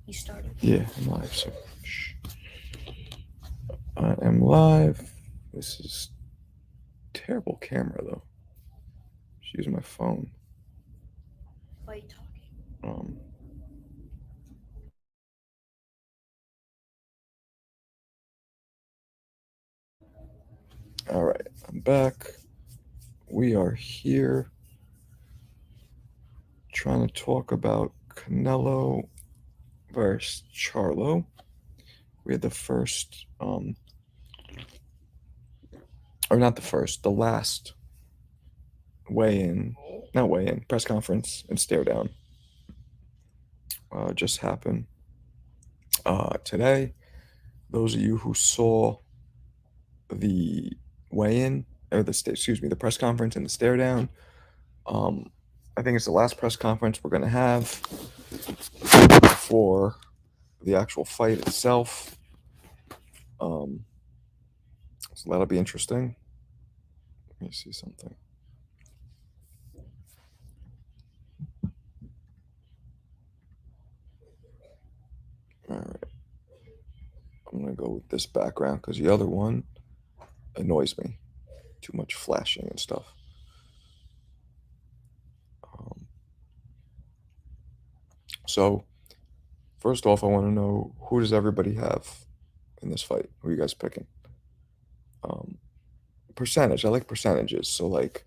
You started. Yeah, I'm live. So, shh. I am live. This is terrible camera though. Just using my phone. Why are you talking? Um. All right, I'm back. We are here trying to talk about Canelo versus Charlo. We had the first, or not the first, the last weigh-in, not weigh-in, press conference and stare down. Just happened today. Those of you who saw the weigh-in or the press conference and the stare down. Um, I think it's the last press conference we're gonna have for the actual fight itself. So that'll be interesting. Let me see something. All right, I'm gonna go with this background because the other one annoys me. Too much flashing and stuff. Um, so first off, I want to know, who does everybody have in this fight? Who are you guys picking? Um, Percentage. I like percentages. So like,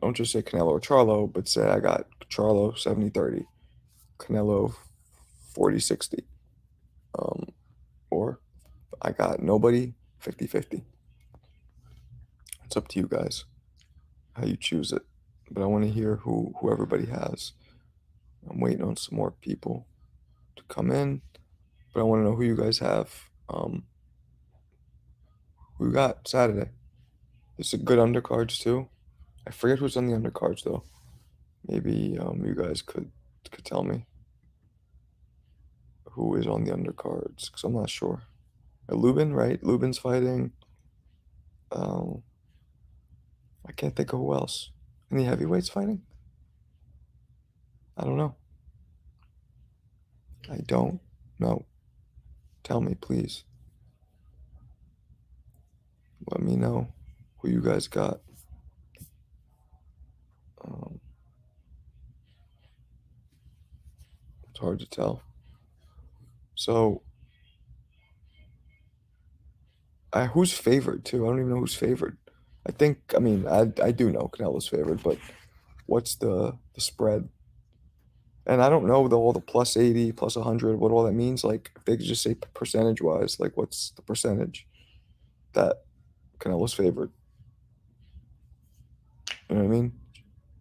don't just say Canelo or Charlo, but say I got Charlo 70-30, Canelo 40-60, um, or I got nobody 50-50. It's up to you guys how you choose it. But I want to hear who everybody has. I'm waiting on some more people to come in, but I want to know who you guys have. Who you got Saturday? There's a good undercards too. I forget who's on the undercards though. Maybe you guys could tell me who is on the undercards because I'm not sure. Lubin, right? Lubin's fighting. Um, I can't think of who else. Any heavyweights fighting? I don't know. I don't know. Tell me, please. Let me know who you guys got. Um, it's hard to tell. So, who's favored too? I don't even know who's favored. I do know Canelo's favored, but what's the spread? And I don't know all the plus 80, plus 100, what all that means. Like, if they could just say percentage wise, like, what's the percentage that Canelo's favored? You know what I mean?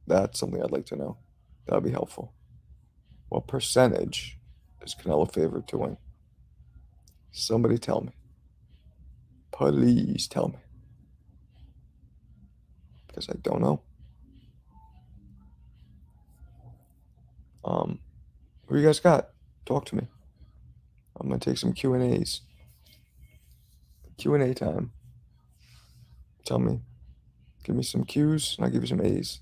That's something I'd like to know. That would be helpful. What percentage is Canelo favored to win? Somebody tell me. Please tell me. Because I don't know. Um, who you guys got? Talk to me. I'm gonna take some Q&As. Q&A time. Tell me. Give me some Q's and I'll give you some A's.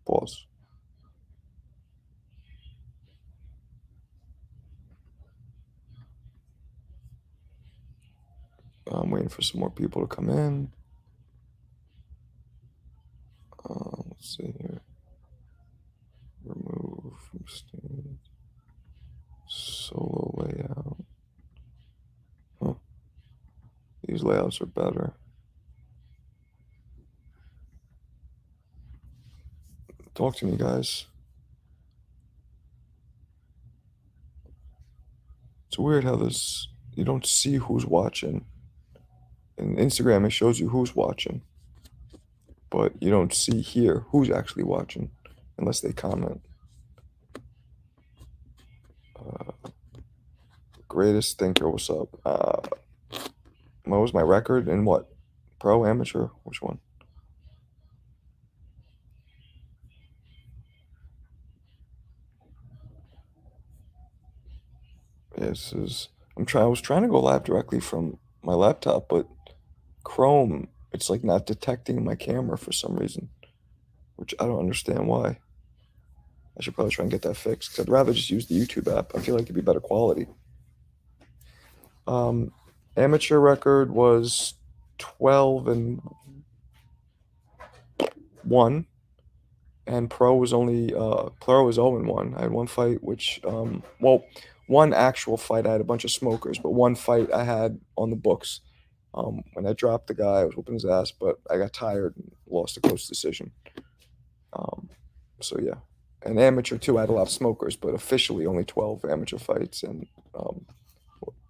Pause. I'm waiting for some more people to come in. Let's see here. Remove from stage. Solo layout. Huh. These layouts are better. Talk to me, guys. It's weird how you don't see who's watching. In Instagram, it shows you who's watching, but you don't see here who's actually watching unless they comment. Greatest thinker, what's up? What was my record in what? Pro, amateur? Which one? Yeah, this is. I was trying to go live directly from my laptop, but Chrome, it's like not detecting my camera for some reason, which I don't understand why. I should probably try and get that fixed because I'd rather just use the YouTube app. I feel like it'd be better quality. Amateur record was 12-1, and pro was 0-1. I had one fight, which one actual fight I had a bunch of smokers, but one fight I had on the books. When I dropped the guy, I was whooping his ass, but I got tired and lost a close decision. So yeah, and amateur too. I had a lot of smokers, but officially only 12 amateur fights and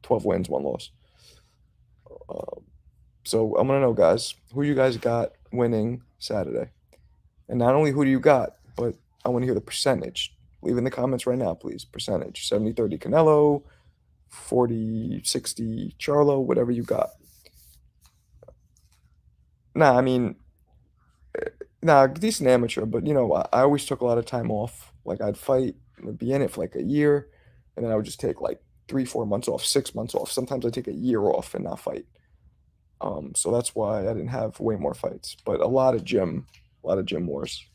12 wins, one loss. So I'm gonna know, guys, who you guys got winning Saturday, and not only who do you got, but I want to hear the percentage. Leave in the comments right now, please. Percentage: 70-30 Canelo, 40-60 Charlo, whatever you got. Nah, I mean, nah, decent amateur, but I always took a lot of time off. Like I'd fight, I'd be in it for like a year, and then I would just take like 3-4 months off, 6 months off. Sometimes I take a year off and not fight. So that's why I didn't have way more fights, but a lot of gym wars,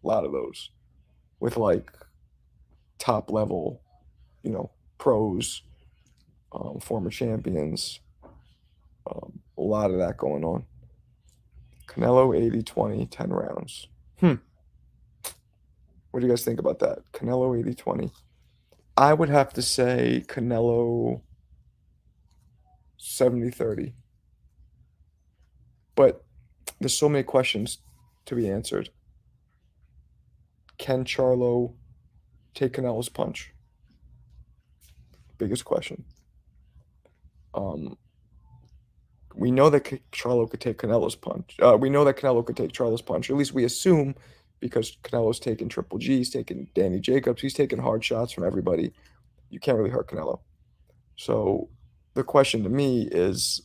a lot of those with like top level, pros, former champions, a lot of that going on. Canelo 80-20, 10 rounds. What do you guys think about that? Canelo 80-20. I would have to say Canelo 70-30. But there's so many questions to be answered. Can Charlo take Canelo's punch? Biggest question. We know that Charlo could take Canelo's punch. We know that Canelo could take Charlo's punch. Or at least we assume, because Canelo's taken Triple G, he's taken Danny Jacobs, he's taken hard shots from everybody. You can't really hurt Canelo. So the question to me is,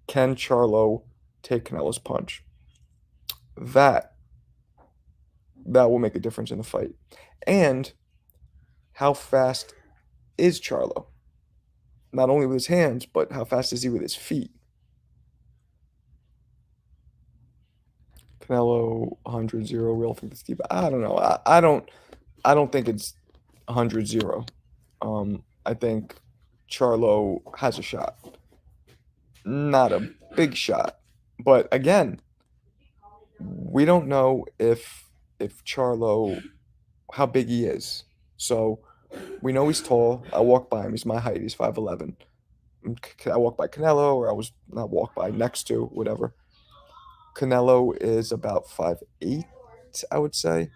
can Charlo take Canelo's punch? That will make a difference in the fight. And how fast is Charlo? Not only with his hands, but how fast is he with his feet? Canelo 100-0. We all think it's deep. I don't know. I don't think it's 100-0. I think Charlo has a shot. Not a big shot. But again, we don't know if Charlo, how big he is. So we know he's tall. I walk by him. He's my height. He's 5'11". I walk by Canelo, or I was not walk by, next to, whatever. Canelo is about 5'8", I would say.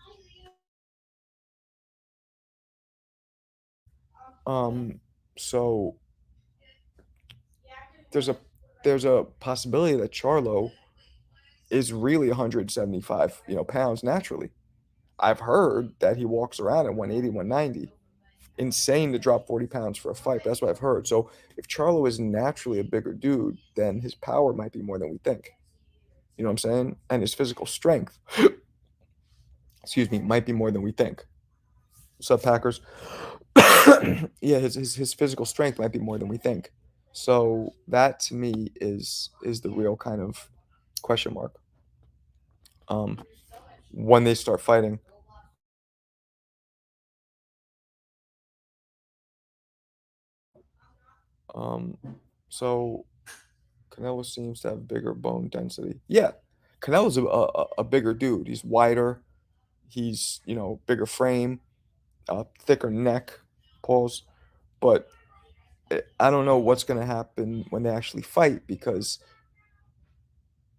So there's a possibility that Charlo is really 175, pounds naturally. I've heard that he walks around at 180, 190. Insane to drop 40 pounds for a fight. But that's what I've heard. So if Charlo is naturally a bigger dude, then his power might be more than we think. You know what I'm saying? And his physical strength, excuse me, might be more than we think. What's up, Packers? Yeah, his physical strength might be more than we think. So that to me is the real kind of question mark. When they start fighting. So Canelo seems to have bigger bone density. Yeah, Canelo's a bigger dude. He's wider. He's bigger frame, thicker neck, pause. But I don't know what's gonna happen when they actually fight, because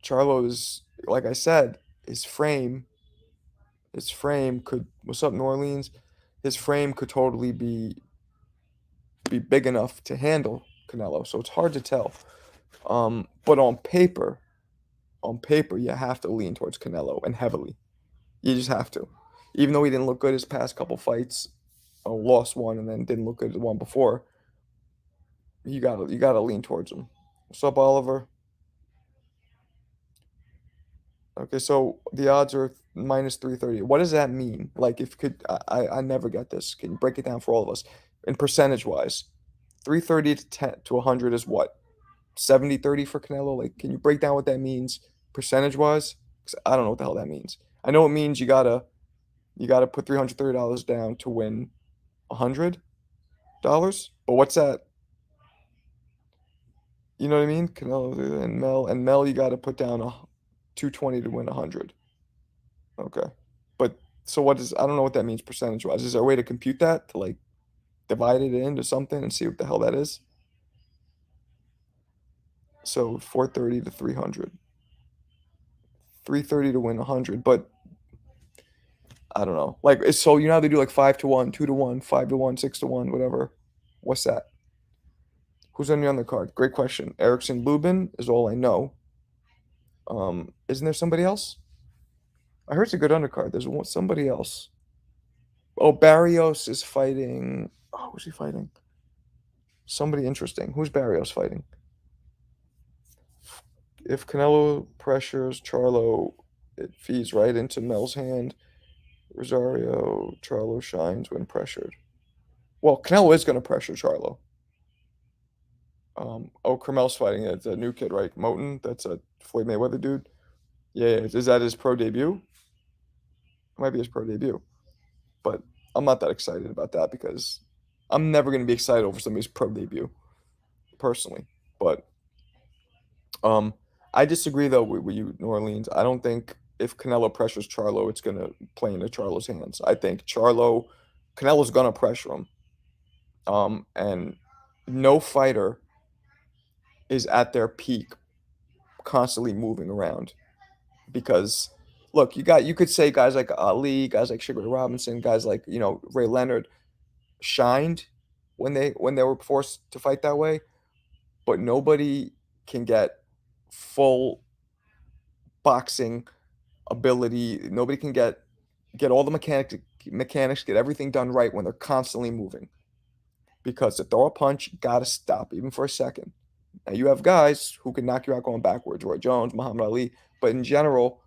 Charlo's, like I said, his frame could, what's up, New Orleans? His frame could totally be big enough to handle Canelo. So it's hard to tell. But on paper, you have to lean towards Canelo, and heavily. You just have to. Even though he didn't look good his past couple fights, lost one and then didn't look good the one before, you gotta lean towards him. What's up, Oliver? Okay, so the odds are -330. What does that mean? Like, if could I never get this. Can you break it down for all of us? In percentage wise, 330 to 100 is what? 70-30 for Canelo? Like, can you break down what that means percentage wise? Because I don't know what the hell that means. I know it means you gotta You got to put $330 down to win $100. But what's that? You know what I mean? Canelo and Mel, you got to put down 220 to win 100. Okay. But so what is, I don't know what that means percentage wise. Is there a way to compute that to like divide it into something and see what the hell that is? So 430 to 300. 330 to win 100, but I don't know. Like so you know how they do like 5 to 1, 2 to 1, 5 to 1, 6 to 1, whatever. What's that? Who's on the undercard? Great question. Erickson Lubin is all I know. Isn't there somebody else? I heard it's a good undercard. There's somebody else. Oh, Barrios is fighting. Oh, who's he fighting? Somebody interesting. Who's Barrios fighting? If Canelo pressures Charlo, it feeds right into Mel's hand. Rosario, Charlo shines when pressured. Well, Canelo is going to pressure Charlo. Oh, Carmel's fighting. It's a new kid, right? Moten. That's a Floyd Mayweather dude. Yeah, yeah. Is that his pro debut? It might be his pro debut. But I'm not that excited about that because I'm never going to be excited over somebody's pro debut, personally. But um, I disagree though with you, New Orleans. I don't think if Canelo pressures Charlo, it's going to play into Charlo's hands. I think Canelo's going to pressure him. And no fighter is at their peak constantly moving around because look, you could say guys like Ali, guys like Sugar Ray Robinson, guys like, Ray Leonard shined when they were forced to fight that way, but nobody can get full boxing ability. Nobody can get all the mechanics, get everything done right when they're constantly moving. Because to throw a punch, you gotta stop even for a second. Now you have guys who can knock you out going backwards, Roy Jones, Muhammad Ali, but in general,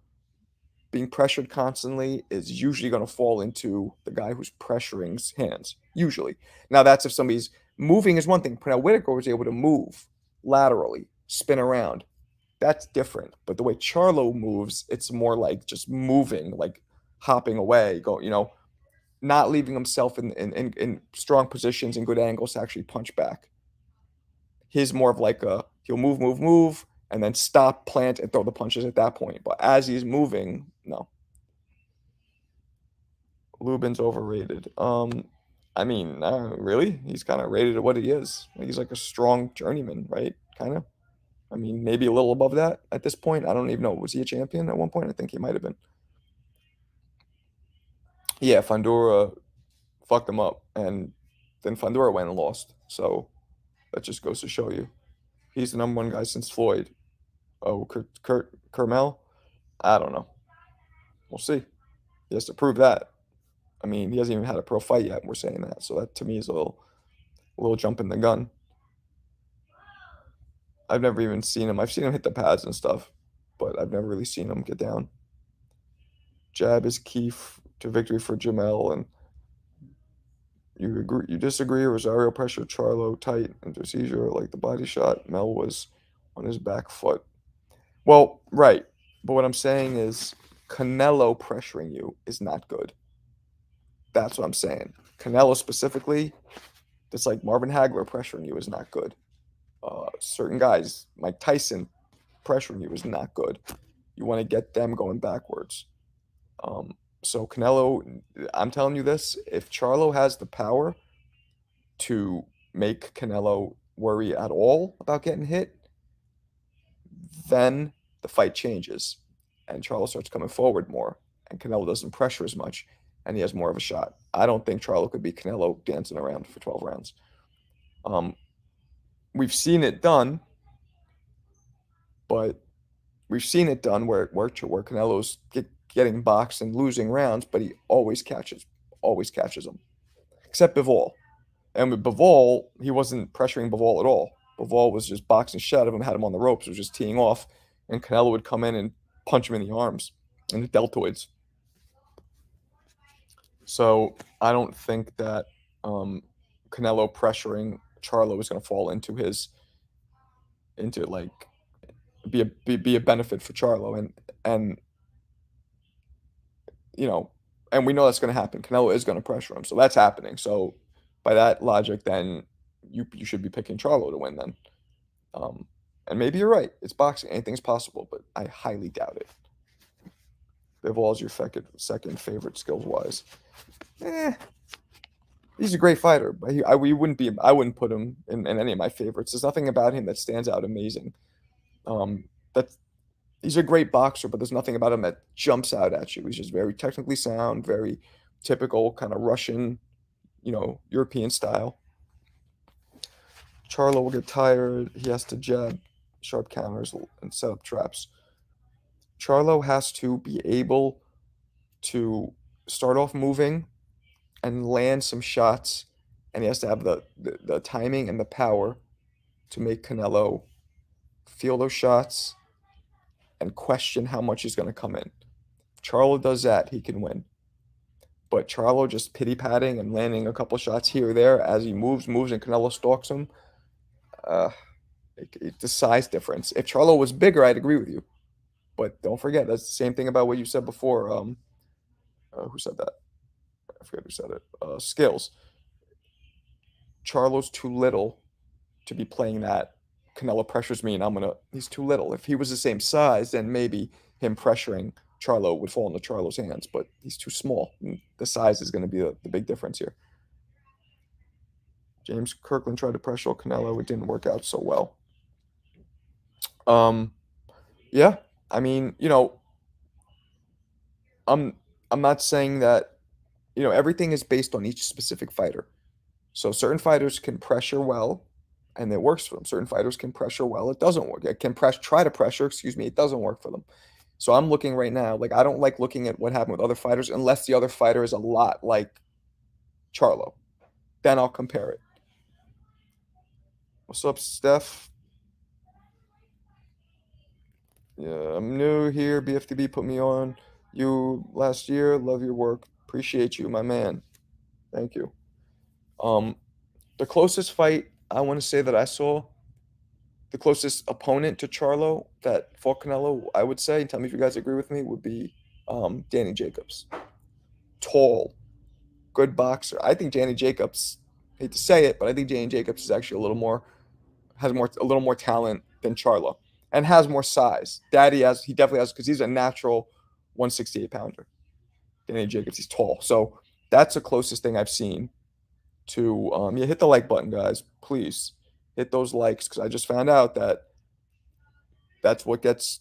being pressured constantly is usually going to fall into the guy who's pressuring's hands. Usually. Now that's if somebody's moving is one thing. Now Whitaker was able to move laterally, spin around. That's different. But the way Charlo moves, it's more like just moving, like hopping away, not leaving himself in strong positions and good angles to actually punch back. His more of like he'll move, and then stop, plant, and throw the punches at that point. But as he's moving, no. Lubin's overrated. I mean, really, he's kind of rated at what he is. He's like a strong journeyman, right? Kind of. I mean, maybe a little above that at this point. I don't even know. Was he a champion at one point? I think he might have been. Yeah, Fundora fucked him up, and then Fundora went and lost. So that just goes to show you, he's the number one guy since Floyd. Oh, Kurt Kermel? I don't know. We'll see. He has to prove that. I mean, he hasn't even had a pro fight yet. And we're saying that, so that to me is a little jump in the gun. I've never even seen him. I've seen him hit the pads and stuff, but I've never really seen him get down. Jab is key to victory for Jamel, and you disagree. Rosario pressure Charlo tight into seizure like the body shot. Mel was on his back foot. Well, right, but what I'm saying is Canelo pressuring you is not good. That's what I'm saying. Canelo specifically, that's like Marvin Hagler pressuring you is not good. Certain guys, Mike Tyson pressuring you is not good. You want to get them going backwards. Um, so Canelo, I'm telling you this: if Charlo has the power to make Canelo worry at all about getting hit, then the fight changes, and Charlo starts coming forward more, and Canelo doesn't pressure as much, and he has more of a shot. I don't think Charlo could beat Canelo dancing around for 12 rounds. Um, we've seen it done, but we've seen it done where it worked, where Canelo's getting boxed and losing rounds, but he always catches them, except Bivol. And with Bivol, he wasn't pressuring Bivol at all. Bivol was just boxing shit out of him, had him on the ropes, was just teeing off, and Canelo would come in and punch him in the arms and the deltoids. So I don't think that Canelo pressuring Charlo is going to fall into like be a benefit for Charlo, and you know and we know that's going to happen. Canelo is going to pressure him, so that's happening. So by that logic, then you should be picking Charlo to win then. Um, and maybe you're right. It's boxing. Anything's possible, but I highly doubt it. Bivol your second favorite skills wise. Eh, he's a great fighter, but we wouldn't be. I wouldn't put him in any of my favorites. There's nothing about him that stands out amazing. That's He's a great boxer, but there's nothing about him that jumps out at you. He's just very technically sound, very typical kind of Russian, European style. Charlo will get tired. He has to jab sharp counters and set up traps. Charlo has to be able to start off moving and land some shots, and he has to have the timing and the power to make Canelo feel those shots and question how much he's going to come in. If Charlo does that, he can win. But Charlo just pity patting and landing a couple shots here or there as he moves, and Canelo stalks him. Uh, the size difference. If Charlo was bigger, I'd agree with you. But don't forget, that's the same thing about what you said before. Who said that? I forget who said it. Skills. Charlo's too little to be playing that. Canelo pressures me, and he's too little. If he was the same size, then maybe him pressuring Charlo would fall into Charlo's hands. But he's too small. And the size is going to be the big difference here. James Kirkland tried to pressure Canelo. It didn't work out so well. Yeah. I mean, I'm not saying that, everything is based on each specific fighter. So certain fighters can pressure well, and it works for them. Certain fighters can pressure well, it doesn't work. It can try to pressure, excuse me, it doesn't work for them. So I'm looking right now, like I don't like looking at what happened with other fighters unless the other fighter is a lot like Charlo. Then I'll compare it. What's up, Steph? Yeah, I'm new here. BFTB put me on you last year. Love your work. Appreciate you, my man. Thank you. Um, the closest fight I want to say that I saw, the closest opponent to Charlo that fought Canelo, I would say, and tell me if you guys agree with me, would be Danny Jacobs. Tall, good boxer. I think Danny Jacobs, hate to say it, but I think Danny Jacobs is actually a little more talent than Charlo, and has more size. He definitely has, because he's a natural 168 pounder. Danny Jacobs, he's tall, so that's the closest thing I've seen to. Yeah, hit the like button, guys, please hit those likes, because I just found out that that's what gets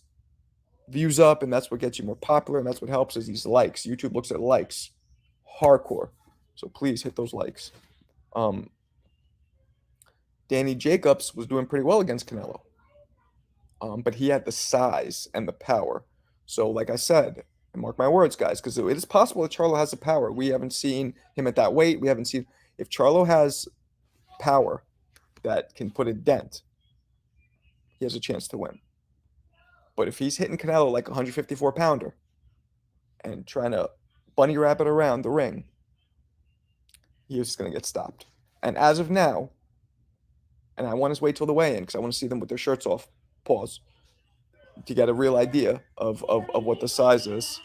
views up, and that's what gets you more popular, and that's what helps is these likes. YouTube looks at likes hardcore, so please hit those likes. Um, Danny Jacobs was doing pretty well against Canelo, but he had the size and the power. So, like I said, and mark my words, guys, because it is possible that Charlo has the power. We haven't seen him at that weight. We haven't seen if Charlo has power that can put a dent, he has a chance to win. But if he's hitting Canelo like a 154 pounder and trying to bunny rabbit around the ring, he is going to get stopped. And as of now, and I want to wait till the weigh-in because I want to see them with their shirts off. Pause. To get a real idea of what the size is.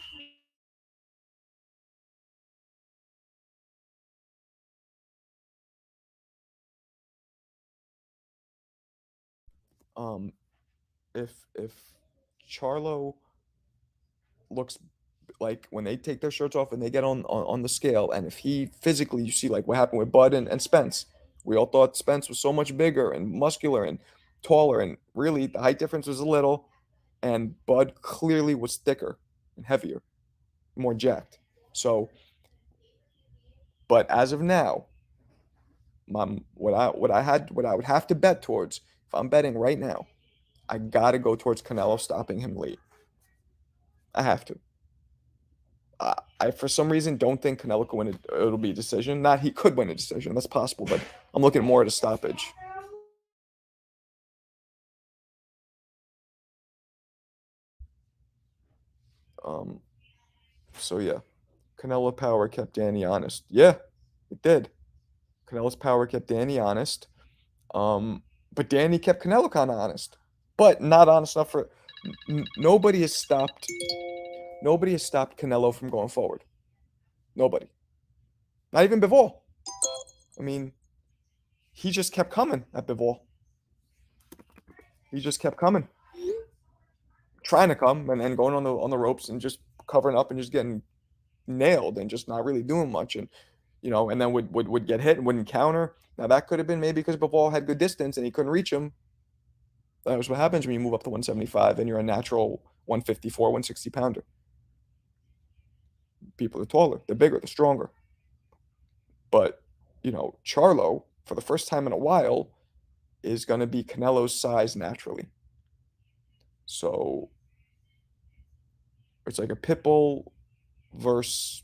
Um, if Charlo looks like when they take their shirts off and they get on the scale, and if he physically, you see like what happened with Bud and Spence. We all thought Spence was so much bigger and muscular and taller, and really the height difference was a little, and Bud clearly was thicker and heavier, more jacked. So, but as of now, what I would have to bet towards, if I'm betting right now, I gotta go towards Canelo stopping him late. I have to. I for some reason don't think Canelo can win it. It'll be a decision. Not he could win a decision. That's possible, but I'm looking more at a stoppage. Um. So yeah, Canelo power kept Danny honest. Yeah, it did. Canelo's power kept Danny honest. But Danny kept Canelo kind of honest, but not honest enough for. Nobody has stopped. Nobody has stopped Canelo from going forward. Nobody. Not even Bivol. I mean, he just kept coming at Bivol. He just kept coming, trying to come and going on the ropes and just covering up and just getting nailed and just not really doing much. And and then would get hit and wouldn't counter. Now that could have been maybe because Bivol had good distance and he couldn't reach him. That was what happens when you move up to 175 and you're a natural 154, 160 pounder. People are taller, they're bigger, they're stronger. But, Charlo, for the first time in a while, is going to be Canelo's size naturally. So it's like a pit bull versus,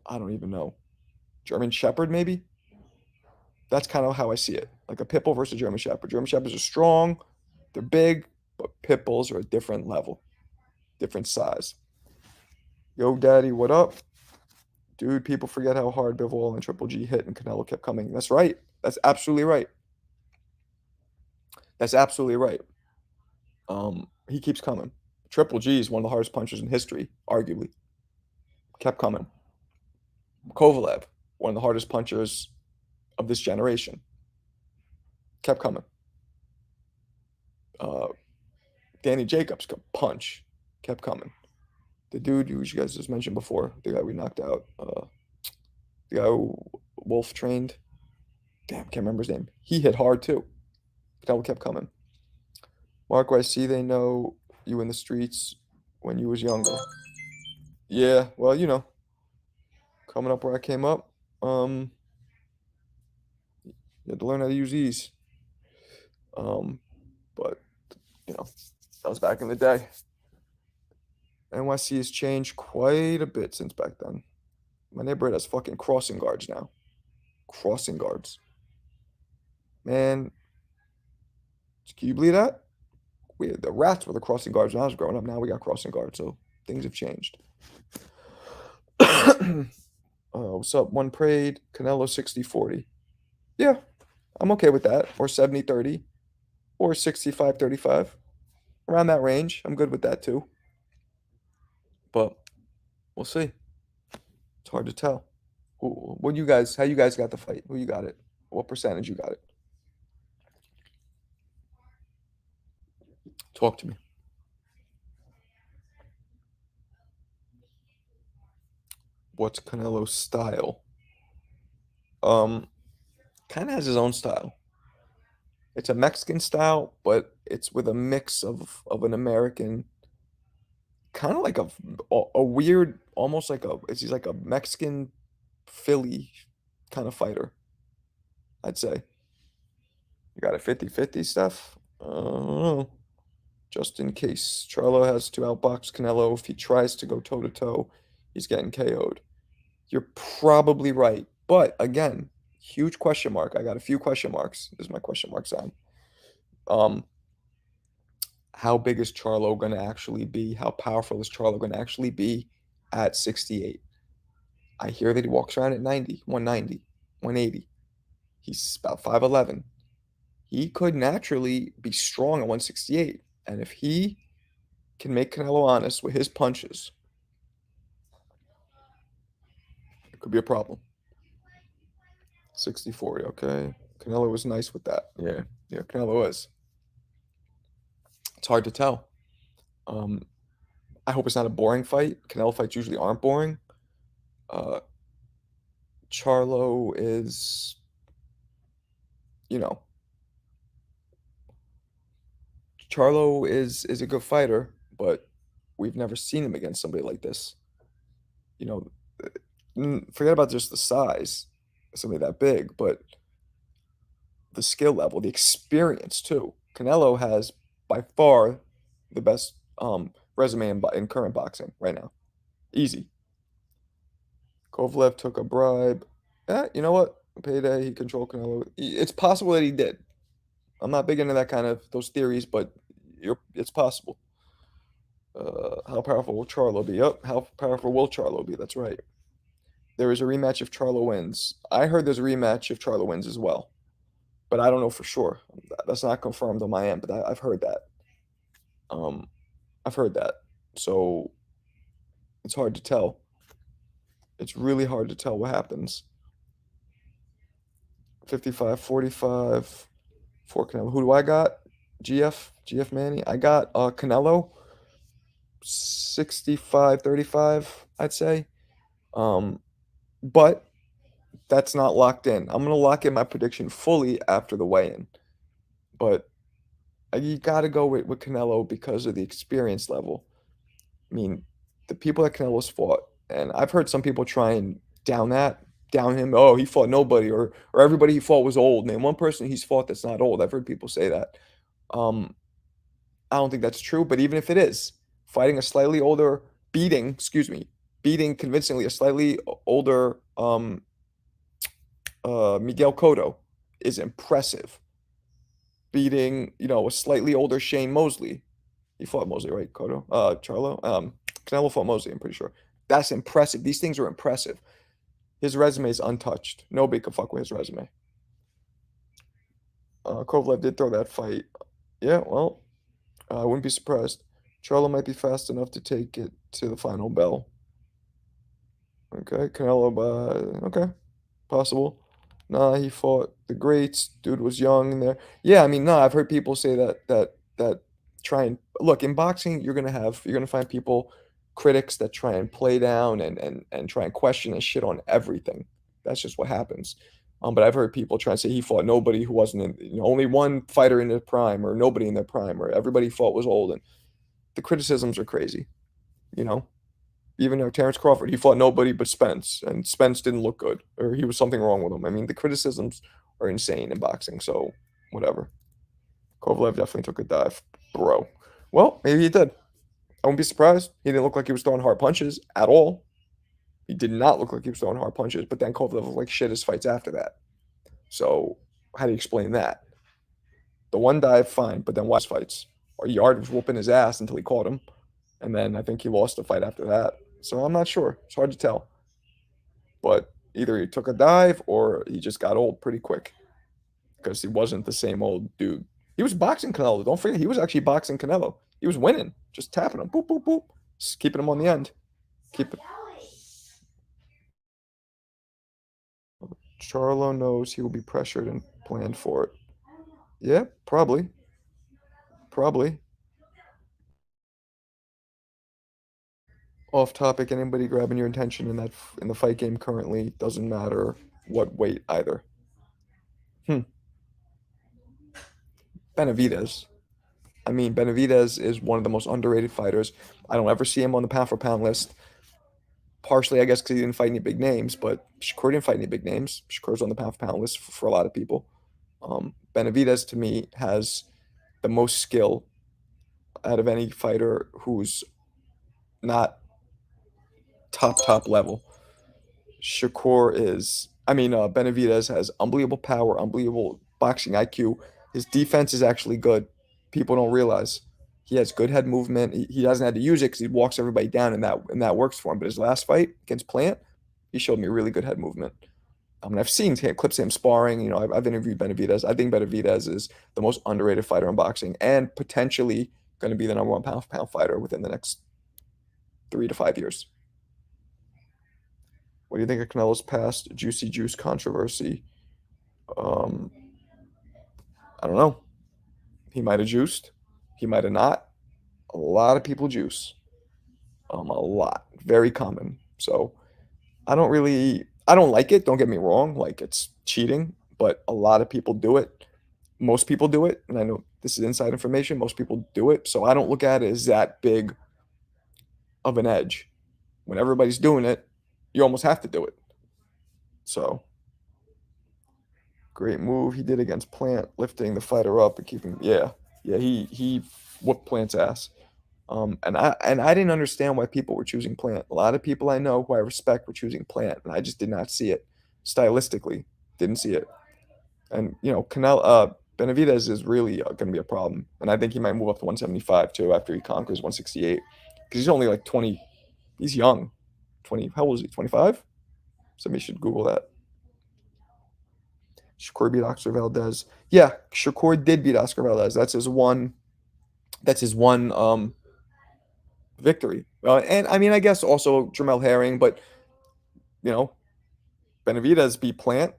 I don't even know, German Shepherd, maybe? That's kind of how I see it. Like a pit bull versus a German Shepherd. German Shepherds are strong, they're big, but pit bulls are a different level, different size. Yo, Daddy, what up? Dude, people forget how hard Bivol and Triple G hit and Canelo kept coming. That's right. That's absolutely right. That's absolutely right. He keeps coming. Triple G is one of the hardest punchers in history, arguably. Kept coming. Kovalev, one of the hardest punchers of this generation. Kept coming. Danny Jacobs could punch. Kept coming. The dude who you guys just mentioned before, the guy we knocked out, the guy who Wolf trained. Damn, can't remember his name. He hit hard too. Canelo kept coming. Marco, I see they know you in the streets when you was younger. Yeah, well, coming up where I came up, you had to learn how to use these. But that was back in the day. NYC has changed quite a bit since back then. My neighborhood has fucking crossing guards now. Crossing guards. Man, can you believe that? The rats were the crossing guards when I was growing up. Now we got crossing guards, so things have changed. What's up? One prayed. Canelo 60-40. Yeah, I'm okay with that. Or 70-30. Or 65-35. Around that range. I'm good with that too. But we'll see. It's hard to tell. How you guys got the fight? Who you got it? What percentage you got it? Talk to me. What's Canelo's style? Kind of has his own style. It's a Mexican style, but it's with a mix of an American, kind of like a weird, almost like he's like a Mexican Philly kind of fighter, I'd say. You got a 50-50 stuff? I don't know. Just in case. Charlo has to outbox Canelo. If he tries to go toe-to-toe, he's getting KO'd. You're probably right. But again, huge question mark. I got a few question marks. This is my question mark sign. How big is Charlo going to actually be? How powerful is Charlo going to actually be at 68? I hear that he walks around at 90, 190, 180. He's about 5'11". He could naturally be strong at 168. And if he can make Canelo honest with his punches, it could be a problem. 60-40, okay. Canelo was nice with that. Yeah, Canelo was. It's hard to tell. I hope it's not a boring fight. Canelo fights usually aren't boring. Charlo is, Charlo is a good fighter, but we've never seen him against somebody like this. Forget about just the size, somebody that big, but the skill level, the experience too. Canelo has by far the best resume in current boxing right now. Easy. Kovalev took a bribe. You know what? Payday, he controlled Canelo. It's possible that he did. I'm not big into that kind of those theories, but it's possible. How powerful will Charlo be? Yep. How powerful will Charlo be? That's right. There is a rematch if Charlo wins. I heard there's a rematch if Charlo wins as well, but I don't know for sure. That's not confirmed on my end, but I've heard that. I've heard that. So it's hard to tell. It's really hard to tell what happens. 55-45 for Canelo. Who do I got? GF Manny. I got Canelo 65-35, I'd say. Um, but that's not locked in. I'm gonna lock in my prediction fully after the weigh-in. But you gotta go with Canelo because of the experience level. I mean, the people that Canelo's fought, and I've heard some people try and down him. Oh, he fought nobody, or everybody he fought was old. Name one person he's fought that's not old. I've heard people say that. Um, I don't think that's true, but even if it is, fighting a slightly older, beating convincingly a slightly older Miguel Cotto is impressive. Beating, a slightly older Shane Mosley. He fought Mosley, right? Cotto? Charlo? Canelo fought Mosley, I'm pretty sure. That's impressive. These things are impressive. His resume is untouched. Nobody can fuck with his resume. Kovalev did throw that fight. Yeah, well, I wouldn't be surprised. Charlo might be fast enough to take it to the final bell. Okay, Canelo, okay, possible. Nah, he fought the greats. Dude was young in there. Yeah, I mean, no, I've heard people say that try and look in boxing. You're gonna find people, critics that try and play down and try and question and shit on everything. That's just what happens. But I've heard people try and say he fought nobody who wasn't in, only one fighter in their prime, or nobody in their prime, or everybody he fought was old, and the criticisms are crazy. You know. Even Terrence Crawford, he fought nobody but Spence, and Spence didn't look good, or he was something wrong with him. I mean, the criticisms are insane in boxing, so whatever. Kovalev definitely took a dive, bro. Well, maybe he did. I wouldn't be surprised. He didn't look like he was throwing hard punches at all. He did not look like he was throwing hard punches, but then Kovalev looked like shit his fights after that. So how do you explain that? The one dive, fine, but then watch fights. Or Yard was whooping his ass until he caught him, and then I think he lost the fight after that. So I'm not sure. It's hard to tell. But either he took a dive or he just got old pretty quick because he wasn't the same old dude. He was boxing Canelo. Don't forget, he was actually boxing Canelo. He was winning, just tapping him, boop, boop, boop, just keeping him on the end. Keep it. Charlo knows he will be pressured and planned for it. Yeah, probably, probably. Off topic. Anybody grabbing your attention in the fight game currently doesn't matter what weight either. Hmm. Benavidez. I mean, Benavidez is one of the most underrated fighters. I don't ever see him on the pound for pound list. Partially, I guess, because he didn't fight any big names, but Shakur didn't fight any big names. Shakur's on the pound for pound list for a lot of people. Benavidez, to me, has the most skill out of any fighter who's not top level. Benavidez has unbelievable power, unbelievable boxing IQ. His defense is actually good. People don't realize he has good head movement. He doesn't have to use it because he walks everybody down, and that works for him. But his last fight against Plant, he showed me really good head movement. I've seen clips of him sparring. I've interviewed Benavidez. I think Benavidez is the most underrated fighter in boxing, and potentially going to be the number one pound for pound fighter within the next 3 to 5 years. What do you think of Canelo's past Juicy Juice controversy? Um, I don't know. He might have juiced. He might have not. A lot of people juice. A lot. Very common. So I don't like it. Don't get me wrong. Like, it's cheating, but a lot of people do it. Most people do it. And I know this is inside information. Most people do it. So I don't look at it as that big of an edge. When everybody's doing it, you almost have to do it. So great move he did against Plant, lifting the fighter up and keeping. Yeah. He whooped Plant's ass. And I didn't understand why people were choosing Plant. A lot of people I know who I respect were choosing Plant, and I just did not see it stylistically. Didn't see it. And Benavidez is really going to be a problem, and I think he might move up to 175 too after he conquers 168 because he's only like 20. He's young. 20. How old is he? 25. Somebody should Google that. Shakur beat Oscar Valdez. Yeah, Shakur did beat Oscar Valdez. That's his one. That's his one victory. And I mean, I guess also Jamel Herring, but you know, Benavidez beat Plant.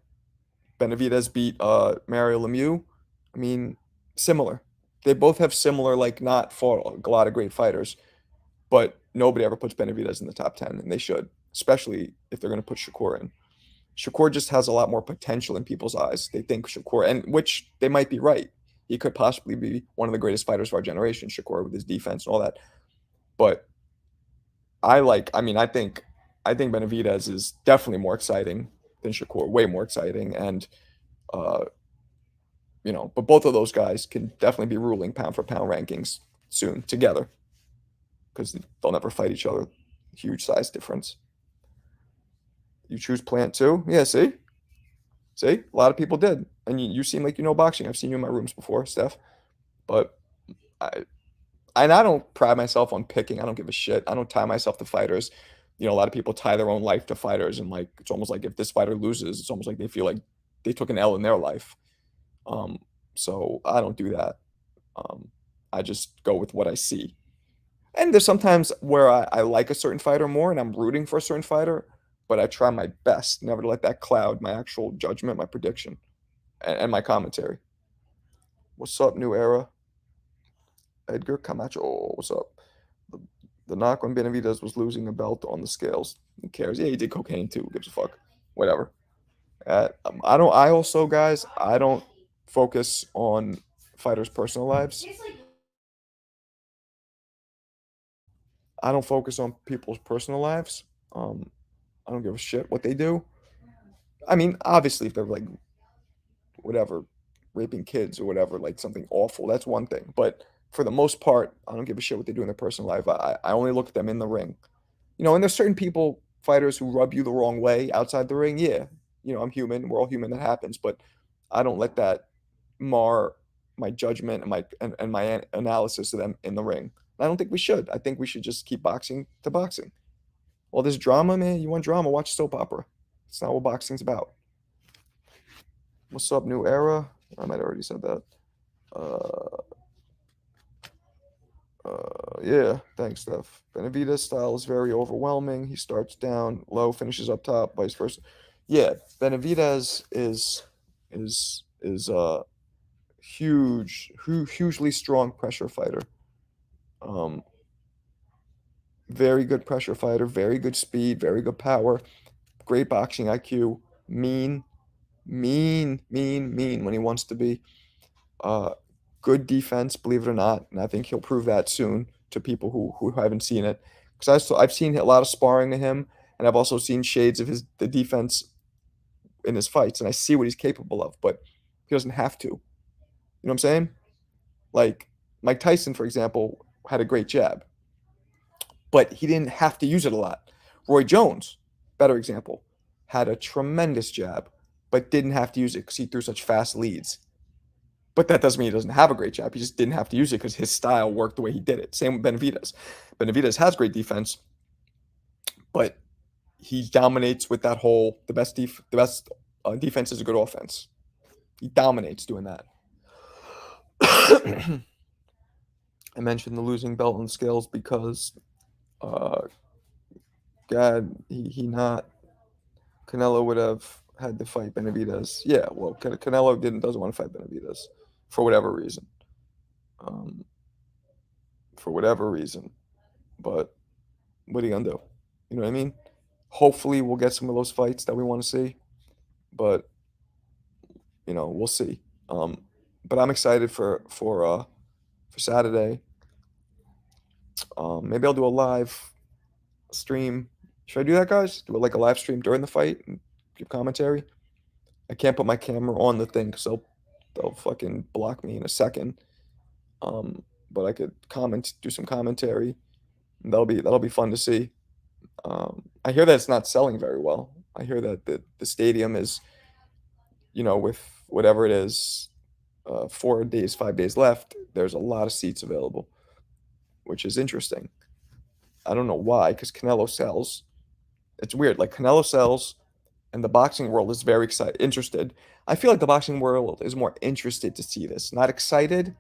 Benavidez beat Mario Lemieux. I mean, similar. They both have similar, like, not fought a lot of great fighters, but nobody ever puts Benavidez in the top 10, and they should, especially if they're going to put Shakur in. Shakur just has a lot more potential in people's eyes. They think Shakur, and which they might be right. He could possibly be one of the greatest fighters of our generation, Shakur, with his defense and all that. But I think Benavidez is definitely more exciting than Shakur, way more exciting, and uh, but both of those guys can definitely be ruling pound for pound rankings soon together because they'll never fight each other. Huge size difference. You choose Plant too? Yeah, see, a lot of people did, and you seem like you know boxing. I've seen you in my rooms before, Steph. But I and I don't pride myself on picking. I don't give a shit. I don't tie myself to fighters. A lot of people tie their own life to fighters, and like it's almost like if this fighter loses, it's almost like they feel like they took an L in their life. Um, so I don't do that. Um, I just go with what I see. And there's sometimes where I like a certain fighter more and I'm rooting for a certain fighter, but I try my best never to let that cloud my actual judgment, my prediction, and my commentary. What's up, New Era? Edgar Camacho, what's up? The, the knock on Benavidez was losing a belt on the scales. Who cares? Yeah, he did cocaine too. Who gives a fuck? Whatever. I don't. I also, guys, I don't focus on fighters' personal lives. I don't focus on people's personal lives. Um, I don't give a shit what they do. I mean, obviously, if they're like whatever, raping kids or whatever, like something awful, that's one thing. But for the most part, I don't give a shit what they do in their personal life. I only look at them in the ring. And there's certain people, fighters who rub you the wrong way outside the ring. Yeah, I'm human. We're all human. That happens. But I don't let that mar my judgment and my analysis of them in the ring. I don't think we should. I think we should just keep boxing to boxing. Well, this drama, man. You want drama? Watch soap opera. It's not what boxing's about. What's up, New Era? I might have already said that. Uh, yeah, thanks, Steph. Benavidez' style is very overwhelming. He starts down low, finishes up top, vice versa. Yeah, Benavidez is a hugely strong pressure fighter. Um, very good pressure fighter, very good speed, very good power, great boxing IQ, mean when he wants to be. Uh, Good defense, believe it or not, and I think he'll prove that soon to people who haven't seen it. Because I've seen a lot of sparring to him, and I've also seen shades of the defense in his fights, and I see what he's capable of. But he doesn't have to. You know what I'm saying? Like Mike Tyson, for example, had a great jab, but he didn't have to use it a lot. Roy Jones, better example, had a tremendous jab, but didn't have to use it because he threw such fast leads. But that doesn't mean he doesn't have a great jab. He just didn't have to use it because his style worked the way he did it. Same with Benavidez. Benavidez has great defense, but he dominates with that whole the best defense is a good offense. He dominates doing that. I mentioned the losing belt on scales because, uh, God, he not Canelo would have had to fight Benavidez. Yeah, well, Canelo doesn't want to fight Benavidez for whatever reason. Um, for whatever reason. But what are you gonna do? You know what I mean? Hopefully, we'll get some of those fights that we want to see, but we'll see. Um, but I'm excited for Saturday. Maybe I'll do a live stream. Should I do that, guys? Do like a live stream during the fight and give commentary? I can't put my camera on the thing because they'll fucking block me in a second. But I could do some commentary. And that'll be fun to see. I hear that it's not selling very well. I hear that the stadium is, with whatever it is, 4 days, 5 days left. There's a lot of seats available, which is interesting. I don't know why, because Canelo sells. It's weird. Like Canelo sells, and the boxing world is very interested. I feel like the boxing world is more interested to see this. Not excited,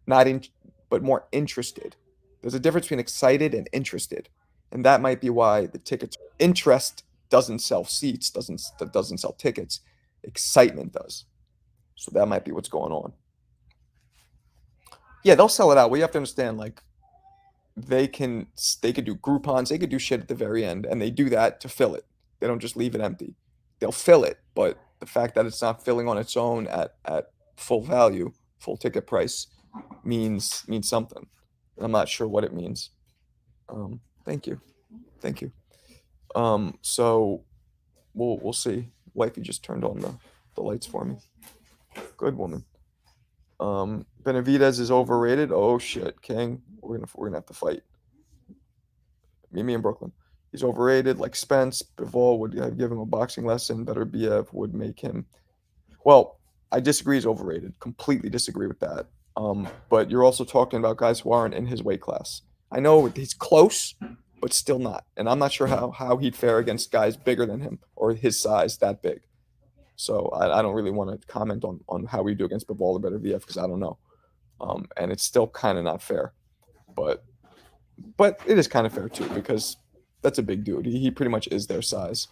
not in, but more interested. There's a difference between excited and interested, and that might be why the tickets interest. doesn't sell seats, doesn't sell tickets. Excitement does. So that might be what's going on. Yeah, they'll sell it out. We have to understand, like, they could do Groupons, they could do shit at the very end, and they do that to fill it. They don't just leave it empty. They'll fill it, but the fact that it's not filling on its own at full value, full ticket price, means something. I'm not sure what it means. Thank you, thank you. So we'll see. Wifey just turned on the lights for me. Good woman. Benavidez is overrated. Oh shit, King. We're gonna have to fight. Meet me in Brooklyn. He's overrated, like Spence. Bivol would give him a boxing lesson. Better BF would make him. Well, I disagree. He's overrated. Completely disagree with that. But you're also talking about guys who aren't in his weight class. I know he's close, but still not. And I'm not sure how he'd fare against guys bigger than him or his size that big. So I don't really want to comment on how we do against Bivol or Better VF because I don't know. And it's still kind of not fair. But it is kind of fair too because that's a big dude. He pretty much is their size.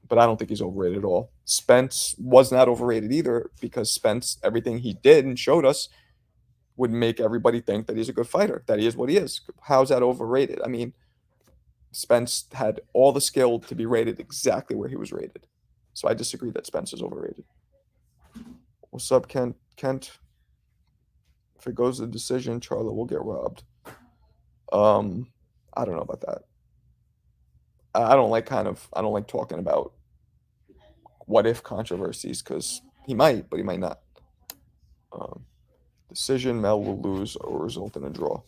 But I don't think he's overrated at all. Spence was not overrated either because Spence, everything he did and showed us would make everybody think that he's a good fighter, that he is what he is. How's that overrated? I mean, Spence had all the skill to be rated exactly where he was rated. So I disagree that Spence is overrated. What's up, Kent? If it goes to the decision, Charlo will get robbed. I don't know about that. I don't like talking about what if controversies because he might, but he might not. Decision, Mel will lose or result in a draw.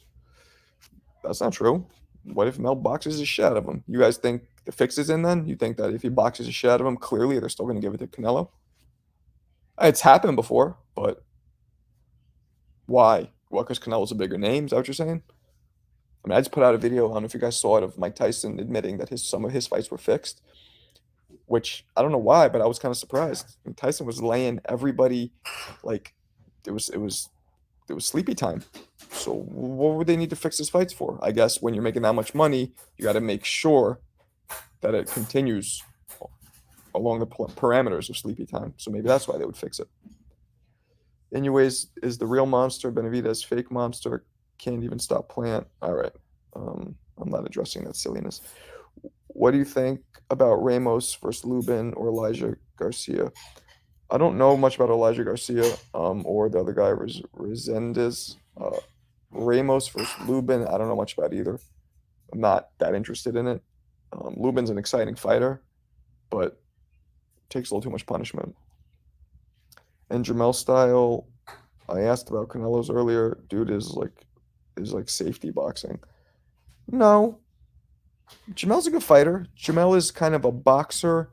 That's not true. What if Mel boxes the shit out of him? You guys think the fix is in then? You think that if he boxes the shit out of him, clearly they're still going to give it to Canelo? It's happened before, but why? Well, because Canelo's a bigger name? Is that what you're saying? I mean, I just put out a video, I don't know if you guys saw it, of Mike Tyson admitting that some of his fights were fixed, which I don't know why, but I was kind of surprised. I mean, Tyson was laying everybody like it was sleepy time. So what would they need to fix his fights for? I guess when you're making that much money, you got to make sure that it continues along the parameters of sleepy time. So maybe that's why they would fix it. Anyways, is the real monster Benavidez fake monster? Can't even stop plant. All right. I'm not addressing that silliness. What do you think about Ramos versus Lubin or Elijah Garcia? I don't know much about Elijah Garcia or the other guy, Resendez. Ramos versus Lubin, I don't know much about either. I'm not that interested in it. Lubin's an exciting fighter, but takes a little too much punishment. And Jamel style, I asked about Canelo's earlier. Dude is like safety boxing. No, Jamel's a good fighter. Jamel is kind of a boxer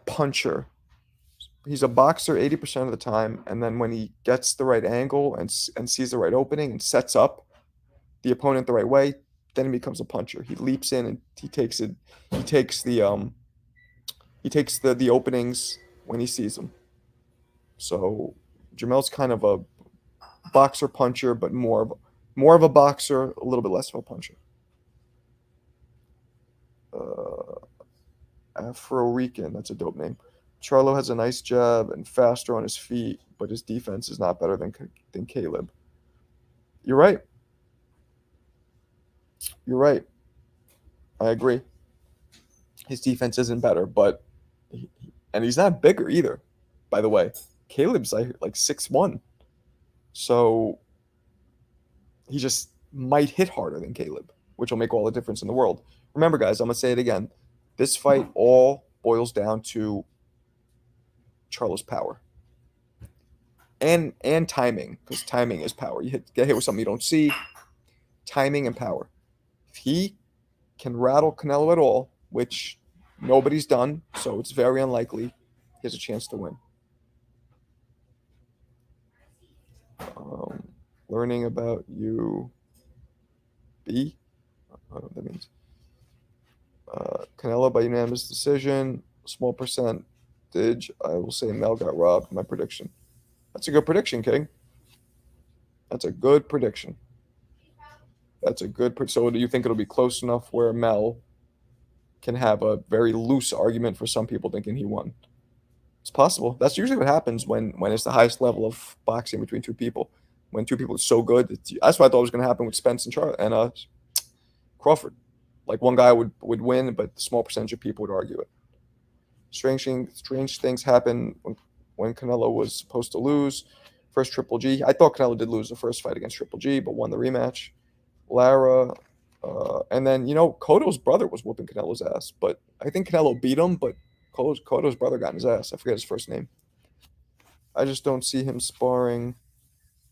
puncher. He's a boxer 80% of the time, and then when he gets the right angle and sees the right opening and sets up the opponent the right way, then he becomes a puncher. He leaps in and he takes it. He takes the openings when he sees them. So Jamel's kind of a boxer puncher, but more of a boxer, a little bit less of a puncher. Afro Rican, that's a dope name. Charlo has a nice jab and faster on his feet, but his defense is not better than Caleb. You're right. You're right. I agree. His defense isn't better, but and he's not bigger either. By the way, Caleb's like 6'1", so he just might hit harder than Caleb, which will make all the difference in the world. Remember, guys, I'm gonna say it again. This fight all boils down to Charlo's power and timing, because timing is power. You get hit with something you don't see. Timing and power. If he can rattle Canelo at all, which nobody's done, so it's very unlikely, he has a chance to win. Learning about you, B. I don't know what that means. Canelo by unanimous decision, small percentage. I will say Mel got robbed. My prediction. That's a good prediction, King. That's a good prediction. So do you think it'll be close enough where Mel can have a very loose argument for some people thinking he won. It's possible. That's usually what happens when it's the highest level of boxing between two people. When two people are so good, that's what I thought was going to happen with Spence and Crawford. Like one guy would win, but a small percentage of people would argue it. Strange things happen when Canelo was supposed to lose. First Triple G. I thought Canelo did lose the first fight against Triple G, but won the rematch. Lara, and then Cotto's brother was whooping Canelo's ass, but I think Canelo beat him, but Cotto's brother got in his ass. I forget his first name. I just don't see him sparring.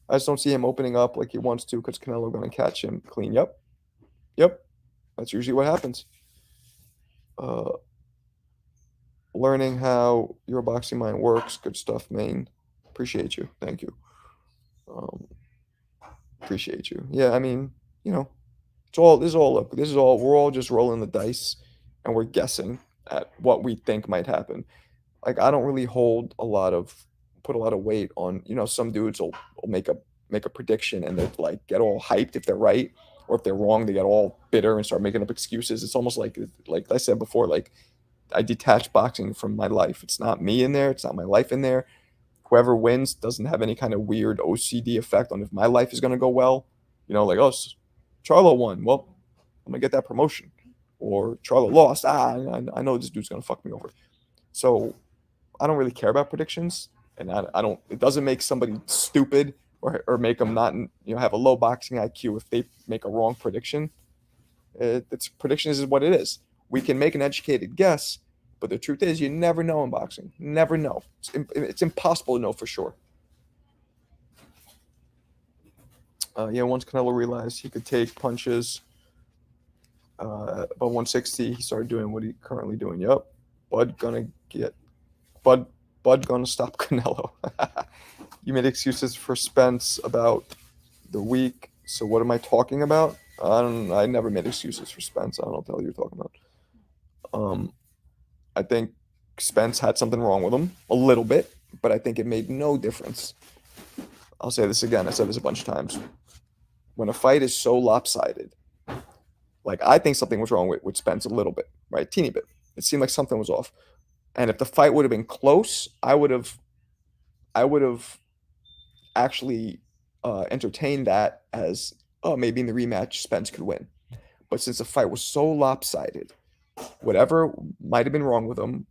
I just don't see him opening up like he wants to because Canelo going to catch him clean. Yep. That's usually what happens. Uh, Learning how your boxing mind works. Good stuff, Maine. Appreciate you. Thank you. Um, Appreciate you. Yeah, I mean, you know, it's all. This is all. Look, this is all. We're all just rolling the dice, and we're guessing at what we think might happen. Like I don't really put a lot of weight on. Some dudes will make a prediction and they like get all hyped if they're right, or if they're wrong, they get all bitter and start making up excuses. It's almost like I said before, like I detach boxing from my life. It's not me in there. It's not my life in there. Whoever wins doesn't have any kind of weird OCD effect on if my life is going to go well. Like, oh, Charlo won. Well, I'm going to get that promotion. Or Charlo lost. I know this dude's going to fuck me over. So I don't really care about predictions. And I don't, it doesn't make somebody stupid or make them not, have a low boxing IQ if they make a wrong prediction. Predictions is what it is. We can make an educated guess, but the truth is, you never know in boxing. Never know. It's impossible to know for sure. Once Canelo realized he could take punches above 160, he started doing what he's currently doing. Yep. Bud gonna get Bud Bud gonna stop Canelo. You made excuses for Spence about the week. So what am I talking about? I never made excuses for Spence. I don't know what the hell you're talking about. I think Spence had something wrong with him a little bit, but I think it made no difference. I'll say this again. I said this a bunch of times. When a fight is so lopsided, like I think something was wrong with Spence a little bit, right? Teeny bit. It seemed like something was off. And if the fight would have been close, I would have actually entertained that as, oh, maybe in the rematch Spence could win. But since the fight was so lopsided, whatever might have been wrong with him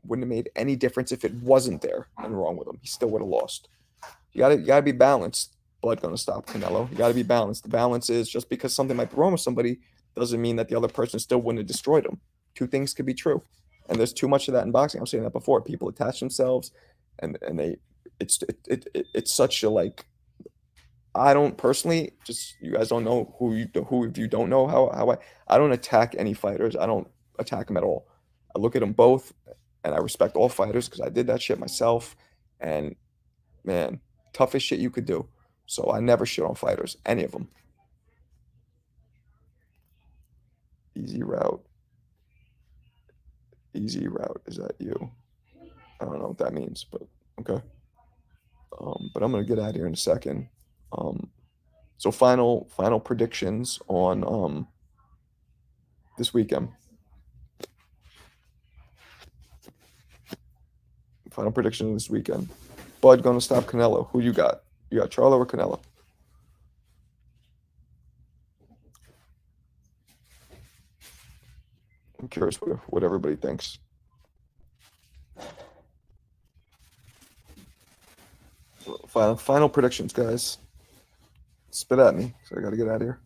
wouldn't have made any difference if it wasn't there and wrong with him. He still would have lost. You gotta be balanced. Blood gonna stop Canelo. You gotta be balanced. The balance is just because something might be wrong with somebody doesn't mean that the other person still wouldn't have destroyed him. Two things could be true, and there's too much of that in boxing. I was saying that before. People attach themselves, and they it's such a like. I don't personally, just you guys don't know who if you don't know how I don't attack any fighters. I don't attack them at all. I look at them both, and I respect all fighters because I did that shit myself, and man, toughest shit you could do. So I never shit on fighters, any of them. Easy route. Easy route. Is that you? I don't know what that means, but okay. But I'm gonna get out of here in a second. Um, so final predictions on this weekend. Final prediction this weekend. Bud gonna stop Canelo. Who you got? You got Charlo or Canelo? I'm curious what everybody thinks. Final predictions, guys. Spit at me, so I gotta get out of here.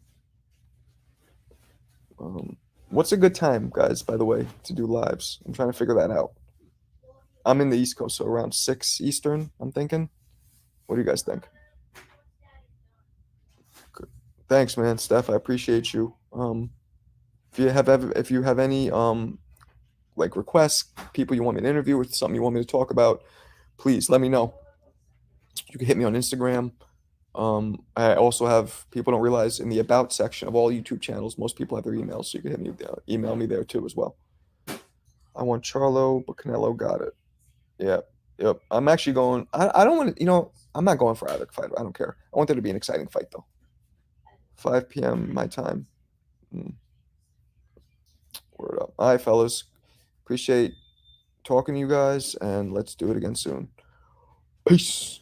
What's a good time, guys? By the way, to do lives. I'm trying to figure that out. I'm in the East Coast, so around 6 Eastern. I'm thinking. What do you guys think? Good. Thanks, man, Steph. I appreciate you. If you have any like requests, people you want me to interview with, something you want me to talk about, please let me know. You can hit me on Instagram. I also have people don't realize in the about section of all YouTube channels, most people have their emails, so you can hit me email me there too as well. I want Charlo, but Canelo got it. Yeah, yep. I'm actually going. I don't want to. I'm not going for either fight. I don't care. I want there to be an exciting fight though. 5 p.m. my time. Word up. All right, fellas. Appreciate talking to you guys, and let's do it again soon. Peace.